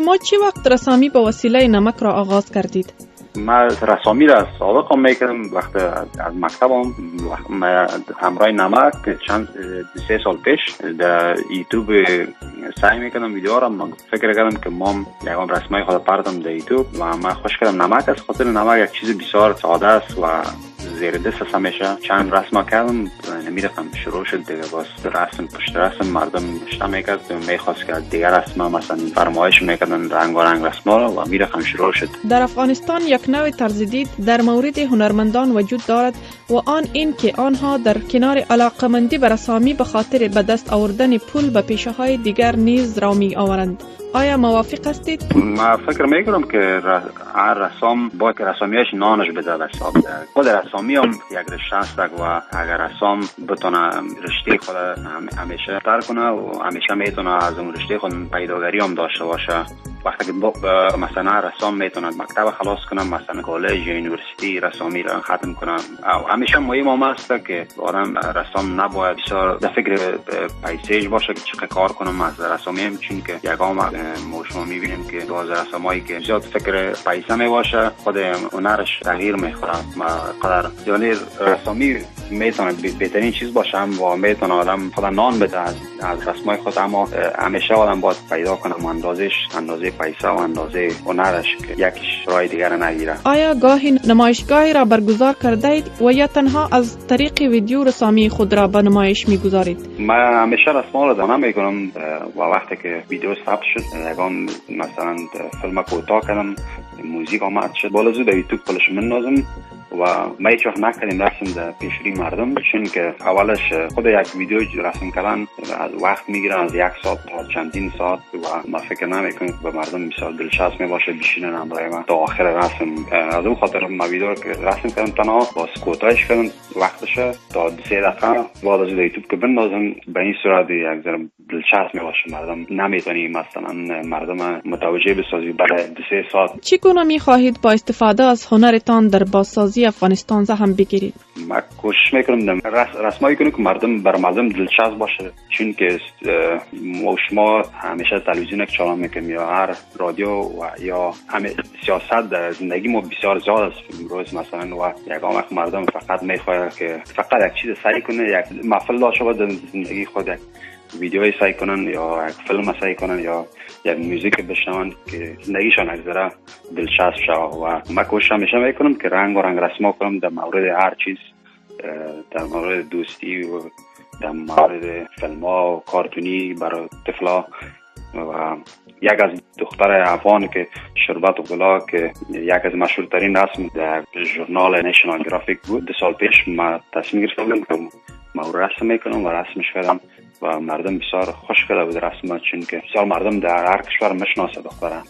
شما چه وقت رسامی به وسیله نمک را آغاز کردید؟ من رسامی را سابق هم میکردم وقت از مکتب هم همراه نمک چند 3 سال پیش در یوتیوب سعی میکردم ویدیو را فکر کردم که مام یکم رسمای خود پردم در یوتیوب و من خوش کردم نمک از خاطر نمک یک چیز بسیار ساده است و زیر دست است. همیشه چند رسم کردم نمیرفتم شروع شد دیگه باز رسم پشت رسم مردم نشته میکرد میخواست که دیگر رسم مثلا فرمایش میکردن رنگ و رنگ رسما رو و میرفتم شروع شد. در افغانستان یک نوع طرز دید در مورد هنرمندان وجود دارد و آن این که آنها در کنار علاقمندی به رسامی به خاطر به دست آوردن پول به پیشه های دیگر نیز را می آورند. آیا موافق هستید؟ من فکر میکنم که هر رسام باید که رسامیش نانش بده به حساب. خود رسامی هم یک رشته است و اگر رسام بتونه رشته خود همیشه تر کنه و همیشه میتونه از اون رشته خود پیداگری هم داشته باشه. وقتی که مثلا رسام میتونه مکتب خلاص کنه، مثلا کالج یا یونیورسیتی رسامی را ختم کنه. او همیشه مهم است که آدم رسام نباید بسیار در فکر پیسه‌اش باشه که چقدر کار کنم از رسامی هم، چون که یکم ما شما میبینیم که باز رسامایی که زیاد فکر پیسه میباشه خود هنرش تغییر میخوره. قدر یعنی رسامی میتونه بهترین چیز باشه و میتونه آدم خود نان بده از رسمای خود، اما همیشه آدم باید پیدا کنه اندازه پیسه و اندازه هنرش که یکیش راه دیگر نگیره. آیا گاهی نمایشگاهی را برگزار کرده اید و یا تنها از طریق ویدیو رسامی خود را به نمایش میگذارید؟ من همیشه رسما را دانه میکنم و وقتی که ویدیو ثبت شد یگان مثلا فیلم کوتاه کردم، موزیک آمد شد بالا زود یوتیوب پلش مندازم و ما هیچ وقت نکردیم رسم در پیشری مردم، چون که اولش خود یک ویدیو رسم کردن از وقت میگیرن از 1 ساعت تا چندین ساعت و ما فکر نمیکنم که به مردم بسیار دلچسب میباشه بشینن همراه من تا آخر رسم. از اون خاطر ما ویدیو که رسم کردم تنها باز کوتاهش کردم وقتش تا 3 دقیقه بعد از یوتیوب که بندازم، به این صورت یک ذره دلچسب میباشه مردم نمیتونی مثلا مردم متوجه بسازی برای 2-3 ساعت. چگونه میخواهید با استفاده از هنرتان در بازسازی افغانستان سهم بگیرید؟ من کوشش میکنم رسمایی کنم که بر مردم دلچسب باشه، چون که شما همیشه تلویزیون چالان میکنیم یا هر رادیو و یا همه سیاست در زندگی ما بسیار زیاد است امروز مثلا و یگام مردم فقط میخواد که فقط یک چیز سعی کنه، یک محفل داشته باشه در زندگی خود، یک ویدیوی سعی کنن یا یک فیلم سعی کنن یا یک موزیک بشنون که زندگیشان یک ذره دلچسب شه. و من کوشش همیشه میکنم که رنگ و رنگ رسما کنم در مورد هر چیز، در مورد دوستی و در مورد فیلم ها و کارتونی برای طفلا. و یک از دختر افغان که شربت و گلا که یک از مشهورترین رسم در ژورنال نیشنال گرافیک بود 2 سال پیش ما تصمیم گرفتم که ما رسم میکنم و رسمش کردم و مردم بسیار خوش کرده بود رسم، چون که بسیار مردم در هر کشور میشناسه دختره.